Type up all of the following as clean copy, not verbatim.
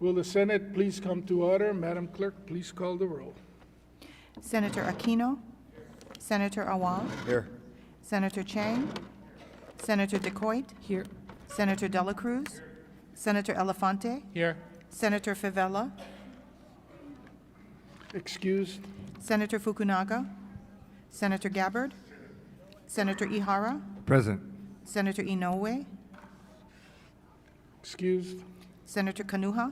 Will the Senate please come to order? Madam Clerk, please call the roll. Senator Aquino, Senator Awal, Here. Senator Chang, Senator DeCoit, Here. Senator Dela Cruz, Senator Elefante, Here. Senator Favela, Excused. Senator Fukunaga, Senator Gabbard, Senator Ihara, Present. Senator Inoue, Excused. Senator Kanuha,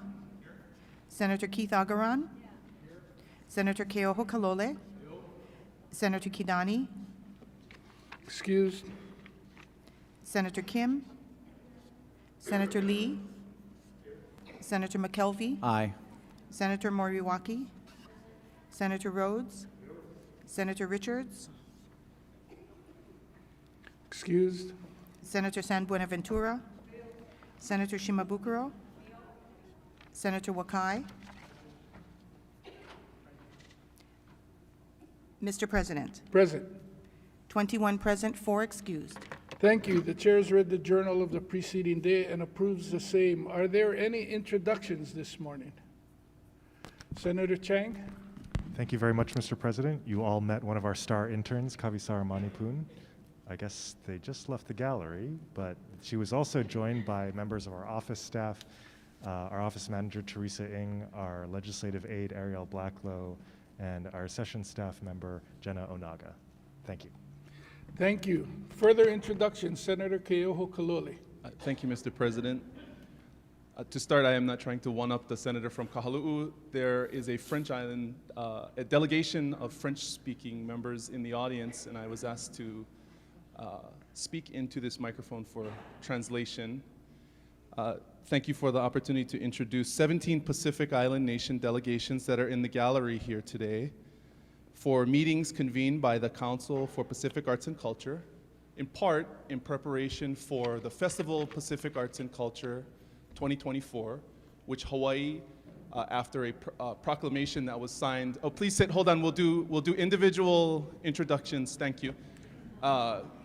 Senator Keith Agaran, Senator Keoho Kalole, Senator Kidani, Excused. Senator Kim, Senator Lee, Senator McKelvey, Aye. Senator Moriwaki, Senator Rhodes, Senator Richards, Excused. Senator San Buenaventura, Senator Shimabukuro, Senator Wakai. Mr. President, Present. 21 present, 4 excused. Thank you. The chair has read the journal of the preceding day and approves the same. Are there any introductions this morning? Senator Chang? Thank you very much, Mr. President. You all met one of our star interns, Kavisara Manipun. I guess they just left the gallery, but she was also joined by members of our office staff, our office manager, Teresa Ng, our legislative aide, Ariel Blacklow, and our session staff member, Jenna Onaga. Thank you. Thank you. Further introductions, Senator Keoho Kalole. Thank you, Mr. President. To start, I am not trying to one-up the senator from Kahalu'u. There is a French island, a delegation of French-speaking members in the audience, and I was asked to speak into this microphone for translation. Thank you for the opportunity to introduce 17 Pacific Island nation delegations that are in the gallery here today for meetings convened by the Council for Pacific Arts and Culture, in part in preparation for the Festival Pacific Arts and Culture 2024, which Hawaii, after a proclamation that was signed. Oh, please sit, hold on, we'll do individual introductions, thank you.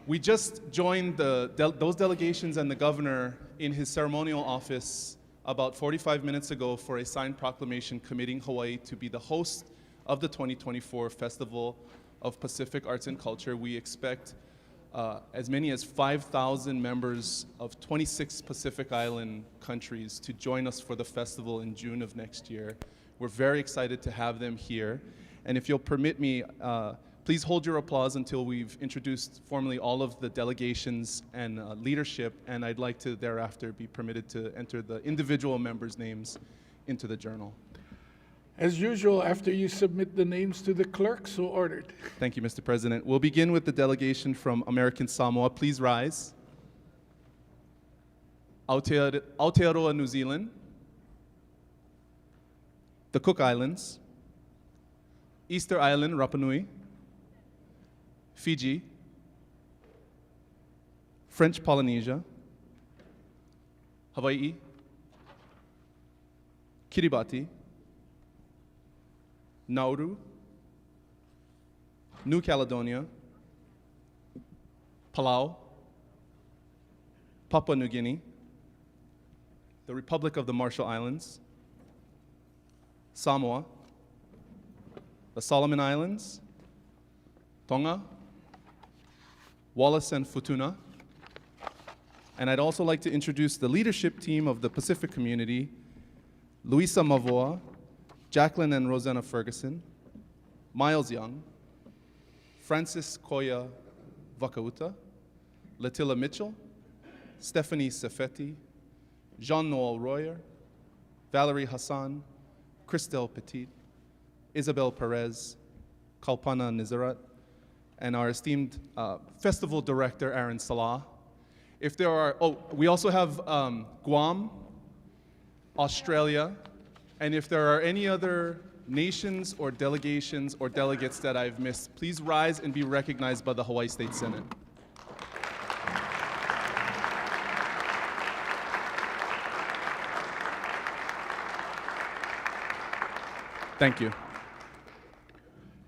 We just joined those delegations and the governor in his ceremonial office about 45 minutes ago for a signed proclamation committing Hawaii to be the host of the 2024 Festival of Pacific Arts and Culture. We expect as many as 5,000 members of 26 Pacific Island countries to join us for the festival in June of next year. We're very excited to have them here. And if you'll permit me, please hold your applause until we've introduced formally all of the delegations and leadership, and I'd like to thereafter be permitted to enter the individual members' names into the journal. As usual, after you submit the names to the clerk, so ordered. Thank you, Mr. President. We'll begin with the delegation from American Samoa. Please rise. Aotearoa, New Zealand. The Cook Islands. Easter Island, Rapa Nui. Fiji. French Polynesia. Hawaii. Kiribati. Nauru, New Caledonia, Palau, Papua New Guinea, the Republic of the Marshall Islands, Samoa, the Solomon Islands, Tonga, Wallis and Futuna, and I'd also like to introduce the leadership team of the Pacific Community, Luisa Mavoa, Jacqueline and Rosanna Ferguson, Miles Young, Francis Koya Vakauta, Latilla Mitchell, Stephanie Sefetti, Jean-Noel Royer, Valerie Hassan, Christelle Petit, Isabel Perez, Kalpana Nizarat, and our esteemed festival director, Aaron Salah. If there are, we also have Guam, Australia, and if there are any other nations or delegations or delegates that I've missed, please rise and be recognized by the Hawaii State Senate. Thank you.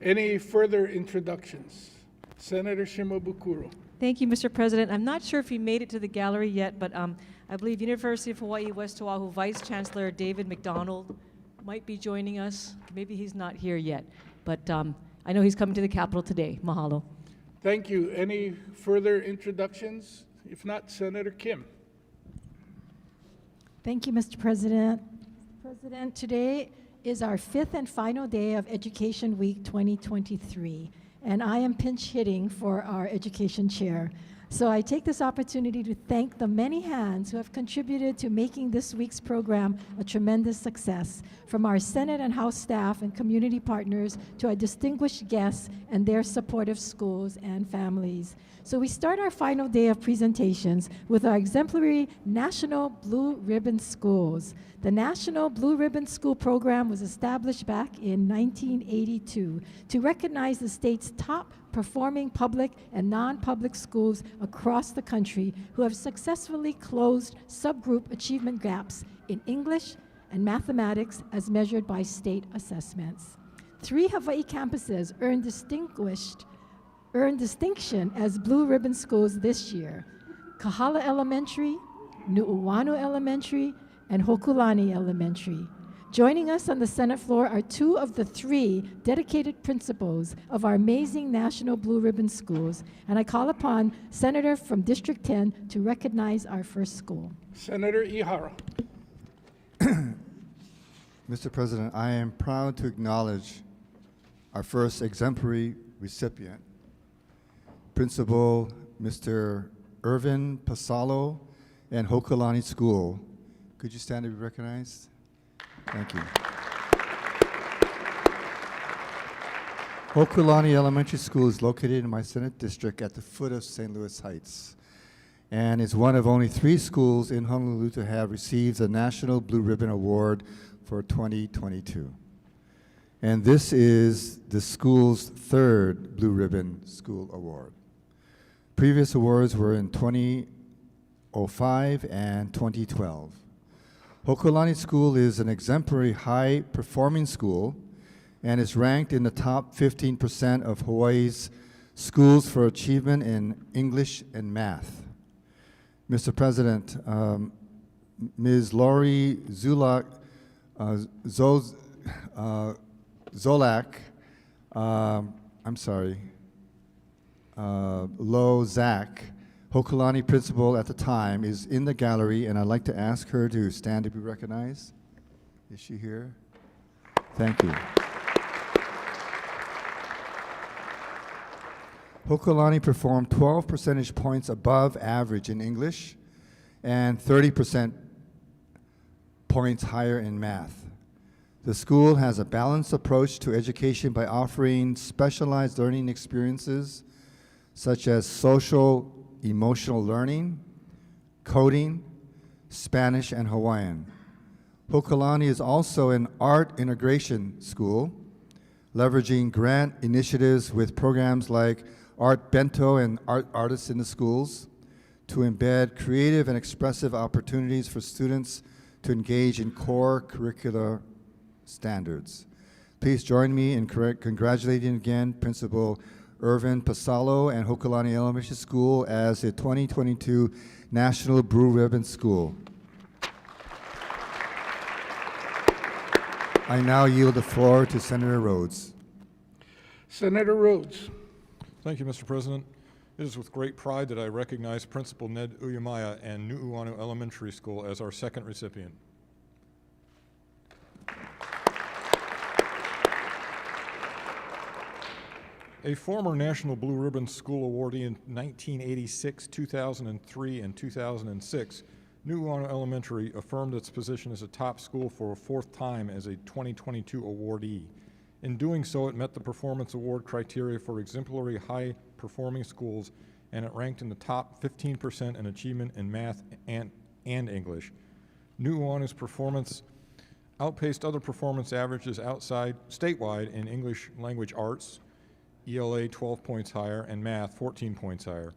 Any further introductions? Senator Shimabukuro. Thank you, Mr. President. I'm not sure if he made it to the gallery yet, but I I believe University of Hawaii West Oahu Vice Chancellor David McDonald might be joining us. Maybe he's not here yet, but I know he's coming to the Capitol today. Mahalo. Thank you. Any further introductions? If not, Senator Kim. Thank you, Mr. President. President, today is our 5th and final day of Education Week 2023, and I am pinch hitting for our education chair. So I take this opportunity to thank the many hands who have contributed to making this week's program a tremendous success, from our Senate and House staff and community partners to our distinguished guests and their supportive schools and families. So we start our final day of presentations with our exemplary National Blue Ribbon Schools. The National Blue Ribbon School program was established back in 1982 to recognize the state's top performing public and non-public schools across the country who have successfully closed subgroup achievement gaps in English and mathematics as measured by state assessments. 3 Hawaii campuses earned distinction as Blue Ribbon Schools this year: Kahala Elementary, Nu'uanu Elementary, and Hokulani Elementary. Joining us on the Senate floor are 2 of the 3 dedicated principals of our amazing National Blue Ribbon Schools, and I call upon Senator from District 10 to recognize our first school. Senator Ihara. Mr. President, I am proud to acknowledge our first exemplary recipient, Principal Mr. Irvin Pasalo and Hokulani School. Could you stand to be recognized? Thank you. Hokulani Elementary School is located in my Senate district at the foot of St. Louis Heights, and is one of only 3 schools in Honolulu to have received the National Blue Ribbon Award for 2022. And this is the school's 3rd Blue Ribbon School Award. Previous awards were in 2005 and 2012. Hokulani School is an exemplary high-performing school and is ranked in the top 15% of Hawaii's schools for achievement in English and math. Mr. President, Ms. Lori Zolak, Lo Zach, Hokulani principal at the time, is in the gallery, and I'd like to ask her to stand to be recognized. Is she here? Thank you. Hokulani performed 12 percentage points above average in English and 30% points higher in math. The school has a balanced approach to education by offering specialized learning experiences such as social emotional learning, coding, Spanish, and Hawaiian. Hokulani is also an art integration school, leveraging grant initiatives with programs like Art Bento and Art Artists in the Schools to embed creative and expressive opportunities for students to engage in core curricular standards. Please join me in congratulating again Principal Irvin Pasalo and Hokulani Elementary School as the 2022 National Blue Ribbon School. I now yield the floor to Senator Rhodes. Senator Rhodes. Thank you, Mr. President. It is with great pride that I recognize Principal Ned Uyamaya and Nu'uanu Elementary School as our 2nd recipient. A former National Blue Ribbon School awardee in 1986, 2003, and 2006, Nu'uanu Elementary affirmed its position as a top school for a 4th time as a 2022 awardee. In doing so, it met the performance award criteria for exemplary high-performing schools, and it ranked in the top 15% in achievement in math and English. Nu'uanu's performance outpaced other performance averages statewide in English language arts, ELA 12 points higher, and math 14 points higher.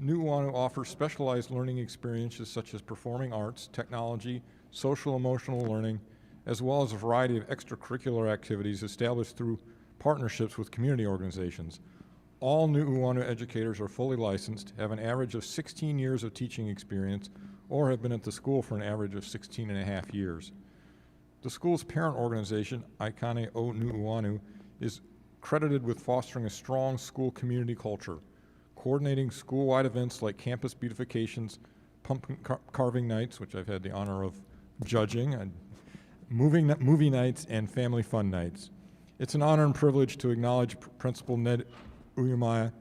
Nu'uanu offers specialized learning experiences such as performing arts, technology, social-emotional learning, as well as a variety of extracurricular activities established through partnerships with community organizations. All Nu'uanu educators are fully licensed, have an average of 16 years of teaching experience, or have been at the school for an average of 16 and a half years. The school's parent organization, Aikane o Nu'uanu, is credited with fostering a strong school community culture, coordinating school-wide events like campus beautifications, pumpkin carving nights, which I've had the honor of judging, and movie nights, and family fun nights. It's an honor and privilege to acknowledge Principal Ned Uyumaya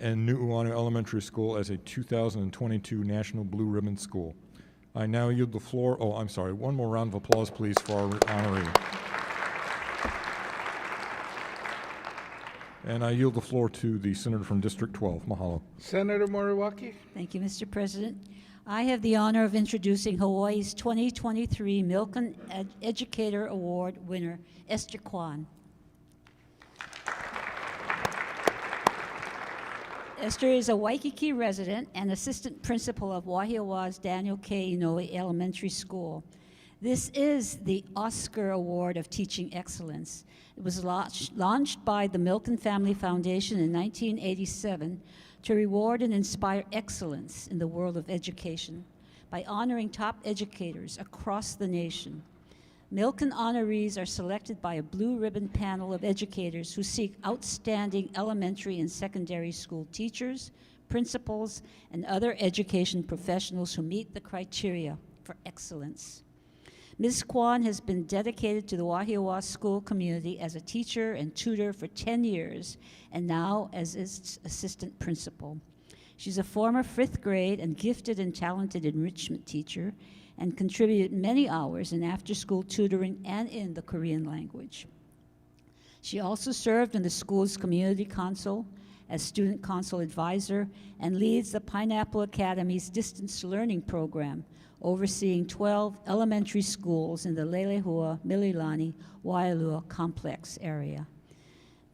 and Nu'uanu Elementary School as a 2022 National Blue Ribbon School. I now yield the floor, one more round of applause, please, for our honoree. And I yield the floor to the Senator from District 12. Mahalo. Senator Moriwaki. Thank you, Mr. President. I have the honor of introducing Hawaii's 2023 Milken Educator Award winner, Esther Kwan. Esther is a Waikiki resident and assistant principal of Wahiawa's Daniel K. Inouye Elementary School. This is the Oscar Award of Teaching Excellence. It was launched by the Milken Family Foundation in 1987 to reward and inspire excellence in the world of education by honoring top educators across the nation. Milken honorees are selected by a blue ribbon panel of educators who seek outstanding elementary and secondary school teachers, principals, and other education professionals who meet the criteria for excellence. Ms. Kwan has been dedicated to the Wahiawa school community as a teacher and tutor for 10 years, and now as its assistant principal. She's a former 5th grade and gifted and talented enrichment teacher, and contributed many hours in after-school tutoring and in the Korean language. She also served in the school's community council as student council advisor and leads the Pineapple Academy's distance learning program, overseeing 12 elementary schools in the Lelehua, Mililani, Waialua complex area.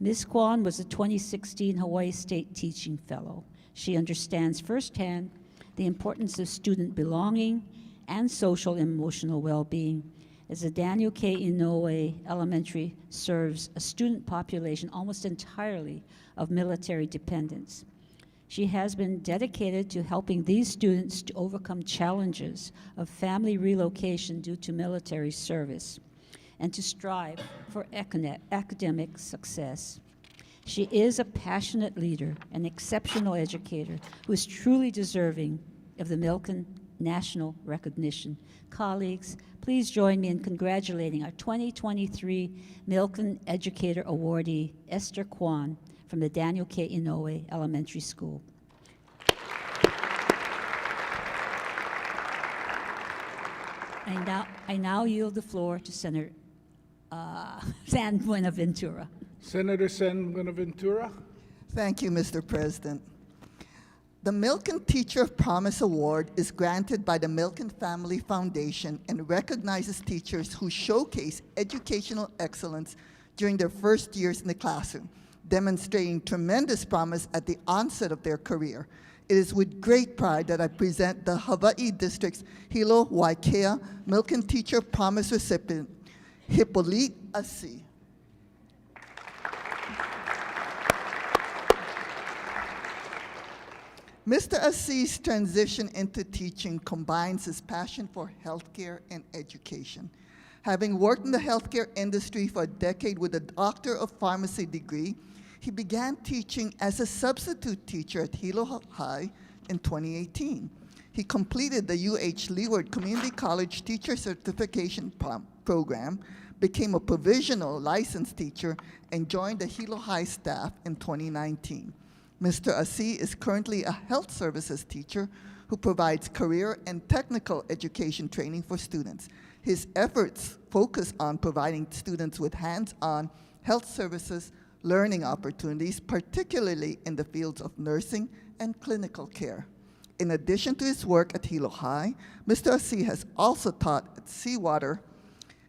Ms. Kwan was a 2016 Hawaii State Teaching Fellow. She understands firsthand the importance of student belonging and social and emotional well-being, as the Daniel K. Inouye Elementary serves a student population almost entirely of military dependents. She has been dedicated to helping these students to overcome challenges of family relocation due to military service and to strive for academic success. She is a passionate leader, an exceptional educator who is truly deserving of the Milken national recognition. Colleagues, please join me in congratulating our 2023 Milken Educator Awardee, Esther Kwan, from the Daniel K. Inouye Elementary School. I now yield the floor to Senator San Buenaventura. Senator San Buenaventura. Thank you, Mr. President. The Milken Teacher of Promise Award is granted by the Milken Family Foundation and recognizes teachers who showcase educational excellence during their first years in the classroom, demonstrating tremendous promise at the onset of their career. It is with great pride that I present the Hawaii District's Hilo Waikea Milken Teacher of Promise recipient, Hippolyte Assi. Mr. Assi's transition into teaching combines his passion for healthcare and education. Having worked in the healthcare industry for a decade with a Doctor of Pharmacy degree, he began teaching as a substitute teacher at Hilo High in 2018. He completed the UH Leeward Community College Teacher Certification Program, became a provisional licensed teacher, and joined the Hilo High staff in 2019. Mr. Assi is currently a health services teacher who provides career and technical education training for students. His efforts focus on providing students with hands-on health services learning opportunities, particularly in the fields of nursing and clinical care. In addition to his work at Hilo High, Mr. Assi has also taught at Seawater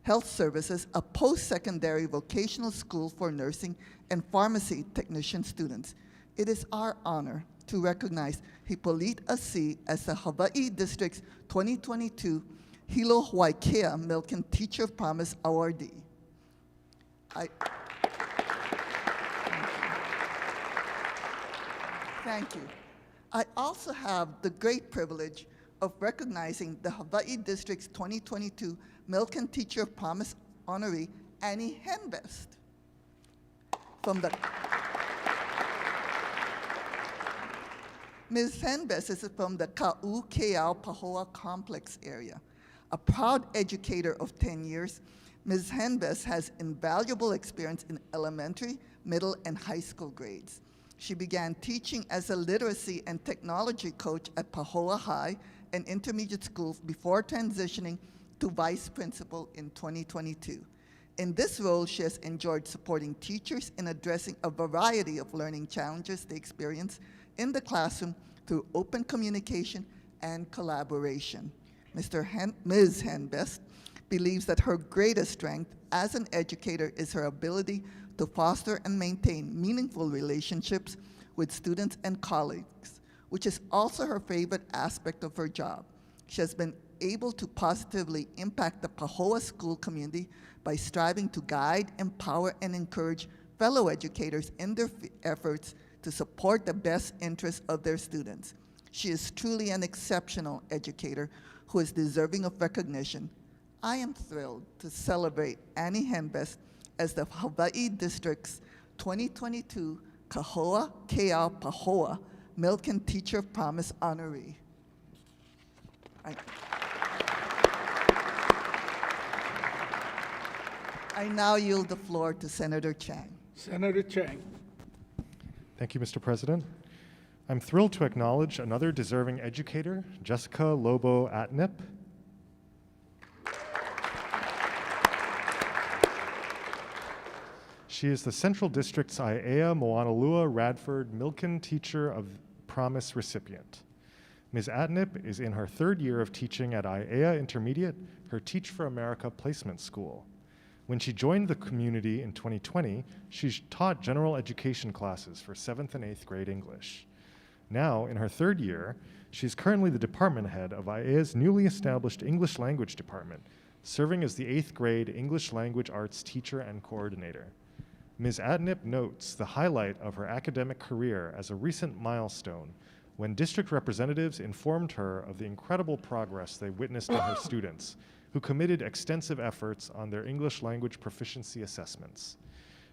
Health Services, a post-secondary vocational school for nursing and pharmacy technician students. It is our honor to recognize Hippolyte Assi as the Hawaii District's 2022 Hilo Waikea Milken Teacher of Promise Awardee. Thank you. I also have the great privilege of recognizing the Hawaii District's 2022 Milk and Teacher of Promise honoree, Annie Henbest. Ms. Henbest is from the Ka'u Keao Pahoa complex area. A proud educator of 10 years, Ms. Henbest has invaluable experience in elementary, middle, and high school grades. She began teaching as a literacy and technology coach at Pahoa High and intermediate schools before transitioning to vice principal in 2022. In this role, she has enjoyed supporting teachers in addressing a variety of learning challenges they experience in the classroom through open communication and collaboration. Ms. Henbest believes that her greatest strength as an educator is her ability to foster and maintain meaningful relationships with students and colleagues, which is also her favorite aspect of her job. She has been able to positively impact the Pahoa school community by striving to guide, empower, and encourage fellow educators in their efforts to support the best interests of their students. She is truly an exceptional educator who is deserving of recognition. I am thrilled to celebrate Annie Henbest as the Hawaii District's 2022 Kahoa Keao Pahoa Milk and Teacher of Promise honoree. I now yield the floor to Senator Chang. Senator Chang. Thank you, Mr. President. I'm thrilled to acknowledge another deserving educator, Jessica Lobo Atnip. She is the Central District's Aiea Moanalua Radford Milken Teacher of Promise recipient. Ms. Atnip is in her third year of teaching at Aiea Intermediate, her Teach for America placement school. When she joined the community in 2020, she taught general education classes for 7th and 8th grade English. Now, in her third year, she's currently the department head of Aiea's newly established English language department, serving as the 8th grade English language arts teacher and coordinator. Ms. Atnip notes the highlight of her academic career as a recent milestone when district representatives informed her of the incredible progress they witnessed in her students, who committed extensive efforts on their English language proficiency assessments.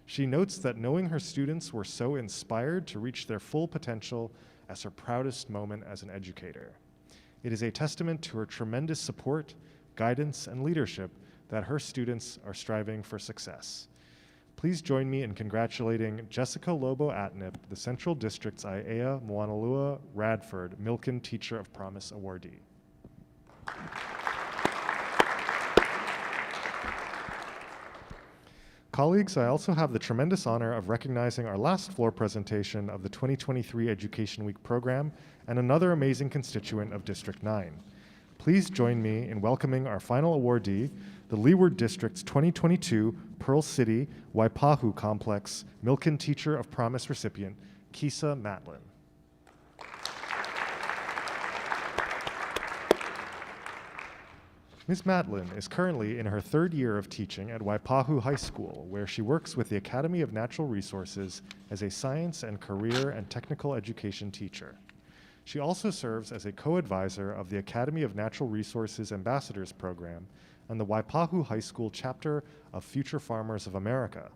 She notes that knowing her students were so inspired to reach their full potential as her proudest moment as an educator. It is a testament to her tremendous support, guidance, and leadership that her students are striving for success. Please join me in congratulating Jessica Lobo Atnip, the Central District's Aiea Moanalua Radford Milken Teacher of Promise awardee. Colleagues, I also have the tremendous honor of recognizing our last floor presentation of the 2023 Education Week program and another amazing constituent of District 9. Please join me in welcoming our final awardee, the Leeward District's 2022 Pearl City Waipahu Complex Milken Teacher of Promise recipient, Kisa Matlin. Ms. Matlin is currently in her third year of teaching at Waipahu High School, where she works with the Academy of Natural Resources as a science and career and technical education teacher. She also serves as a co-advisor of the Academy of Natural Resources Ambassadors Program and the Waipahu High School chapter of Future Farmers of America.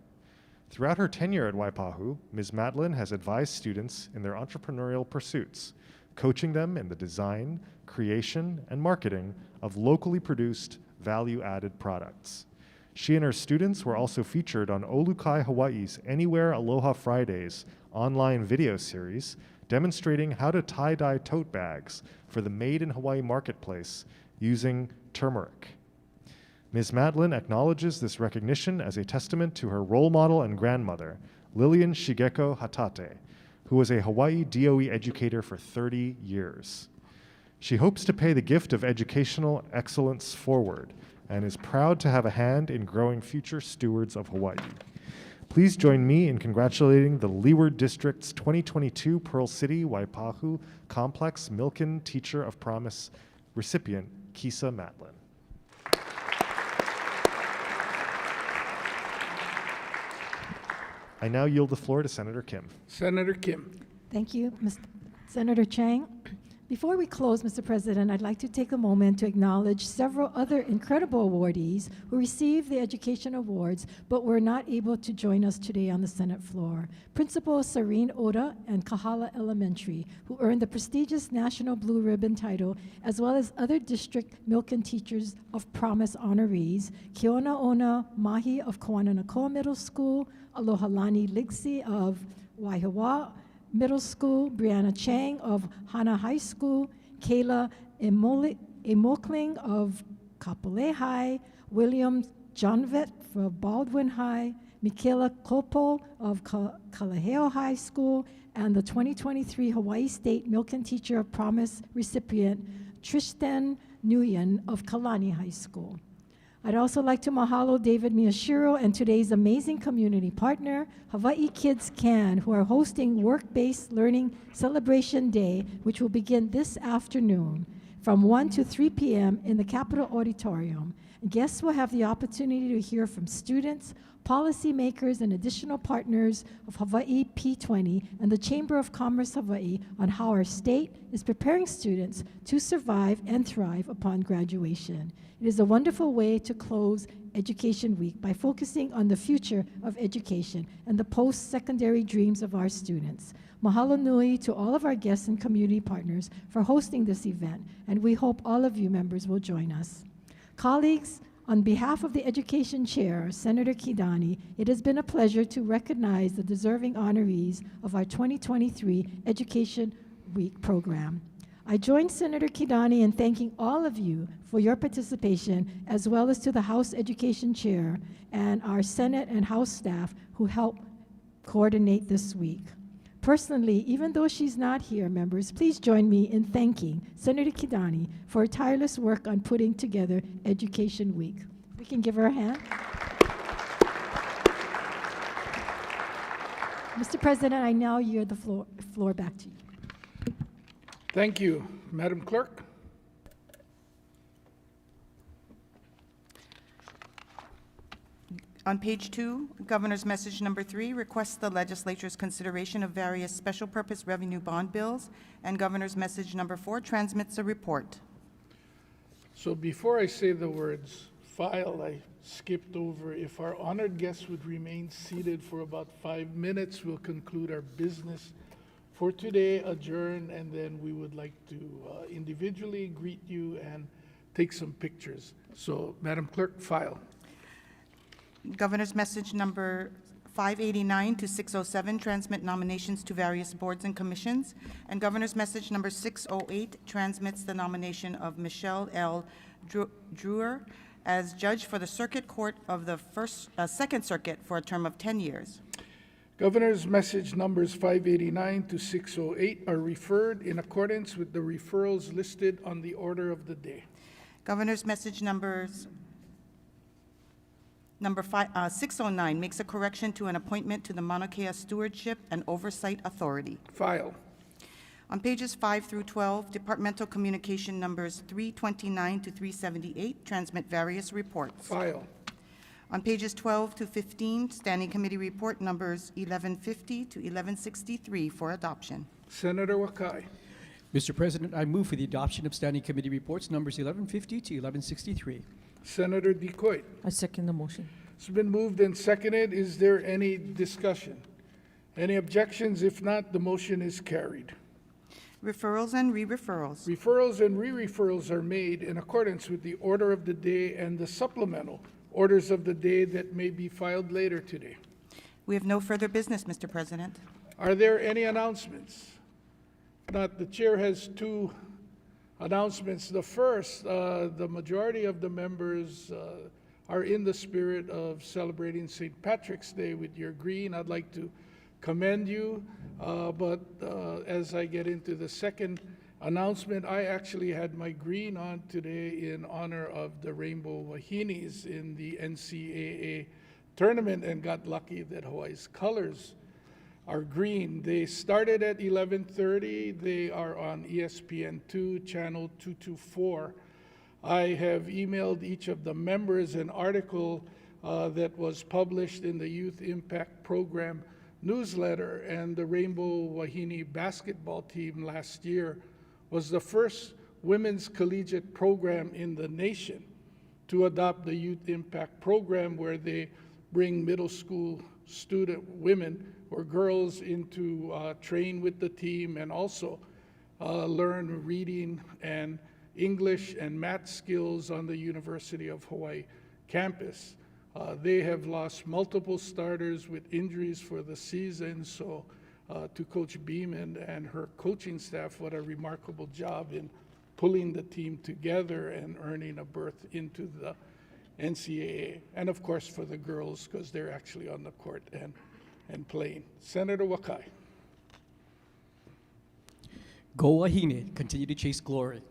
Throughout her tenure at Waipahu, Ms. Matlin has advised students in their entrepreneurial pursuits, coaching them in the design, creation, and marketing of locally produced, value-added products. She and her students were also featured on Olukai Hawaii's Anywhere Aloha Fridays online video series, demonstrating how to tie-dye tote bags for the Made in Hawaii marketplace using turmeric. Ms. Matlin acknowledges this recognition as a testament to her role model and grandmother, Lillian Shigeko Hatate, who was a Hawaii DOE educator for 30 years. She hopes to pay the gift of educational excellence forward and is proud to have a hand in growing future stewards of Hawaii. Please join me in congratulating the Leeward District's 2022 Pearl City Waipahu Complex Milken Teacher of Promise recipient, Kisa Matlin. I now yield the floor to Senator Kim. Senator Kim. Thank you, Senator Chang. Before we close, Mr. President, I'd like to take a moment to acknowledge several other incredible awardees who received the Education Awards but were not able to join us today on the Senate floor. Principal Serene Oda and Kahala Elementary, who earned the prestigious National Blue Ribbon title, as well as other district Milken Teachers of Promise honorees, Kiona Ona Mahi of Kawananakoa Middle School, Alohalani Ligsi of Waihawa Middle School, Brianna Chang of Hana High School, Kayla Emokling of Kapolei High, William Johnvet from Baldwin High, Michaela Kopo of Kalaheo High School, and the 2023 Hawaii State Milken Teacher of Promise recipient, Tristan Nguyen of Kalani High School. I'd also like to mahalo David Miyashiro and today's amazing community partner, Hawaii Kids Can, who are hosting Work-Based Learning Celebration Day, which will begin this afternoon from 1 to 3 p.m. in the Capitol Auditorium. Guests will have the opportunity to hear from students, policymakers, and additional partners of Hawaii P20 and the Chamber of Commerce Hawaii on how our state is preparing students to survive and thrive upon graduation. It is a wonderful way to close Education Week by focusing on the future of education and the post-secondary dreams of our students. Mahalo nui to all of our guests and community partners for hosting this event, and we hope all of you members will join us. Colleagues, on behalf of the Education Chair, Senator Kidani, it has been a pleasure to recognize the deserving honorees of our 2023 Education Week program. I join Senator Kidani in thanking all of you for your participation, as well as to the House Education Chair and our Senate and House staff who helped coordinate this week. Personally, even though she's not here, members, please join me in thanking Senator Kidani for her tireless work on putting together Education Week. We can give her a hand. Mr. President, I now yield the floor back to you. Thank you. Madam Clerk? On page 2, Governor's Message number 3 requests the legislature's consideration of various special purpose revenue bond bills, and Governor's Message number 4 transmits a report. So before I say the words file, I skipped over. If our honored guests would remain seated for about 5 minutes, we'll conclude our business for today, adjourn, and then we would like to individually greet you and take some pictures. So, Madam Clerk, file. Governor's Message number 589 to 607 transmit nominations to various boards and commissions, and Governor's Message number 608 transmits the nomination of Michelle L. Drewer as judge for the Circuit Court of the Second Circuit for a term of 10 years. Governor's Message numbers 589 to 608 are referred in accordance with the referrals listed on the order of the day. Governor's Message numbers number 609 makes a correction to an appointment to the Mauna Kea Stewardship and Oversight Authority. File. On pages 5 through 12, departmental communication numbers 329 to 378 transmit various reports. File. On pages 12 to 15, Standing Committee Report numbers 1150 to 1163 for adoption. Senator Wakai. Mr. President, I move for the adoption of Standing Committee Reports numbers 1150 to 1163. Senator Decoit. I second the motion. It's been moved and seconded. Is there any discussion? Any objections? If not, the motion is carried. Referrals and re-referrals. Referrals and re-referrals are made in accordance with the order of the day and the supplemental orders of the day that may be filed later today. We have no further business, Mr. President. Are there any announcements? If not, the chair has two announcements. The first, the majority of the members are in the spirit of celebrating St. Patrick's Day with your green. I'd like to commend you, but as I get into the second announcement, I actually had my green on today in honor of the Rainbow Wahinis in the NCAA tournament and got lucky that Hawaii's colors are green. They started at 11:30. They are on ESPN2, channel 224. I have emailed each of the members an article that was published in the Youth Impact Program newsletter, and the Rainbow Wahine basketball team last year was the first women's collegiate program in the nation to adopt the Youth Impact Program, where they bring middle school student women or girls into train with the team and also learn reading and English and math skills on the University of Hawaii campus. They have lost multiple starters with injuries for the season, so to Coach Beeman and her coaching staff, what a remarkable job in pulling the team together and earning a berth into the NCAA. And of course for the girls, because they're actually on the court and playing. Senator Wakai. Go Wahine, continue to chase glory.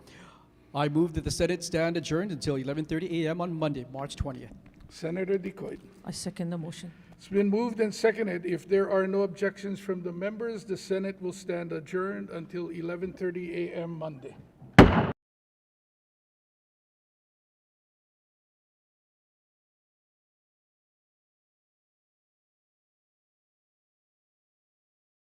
I move that the Senate stand adjourned until 11:30 a.m. on Monday, March 20th. Senator Decoit. I second the motion. It's been moved and seconded. If there are no objections from the members, the Senate will stand adjourned until 11:30 a.m. Monday.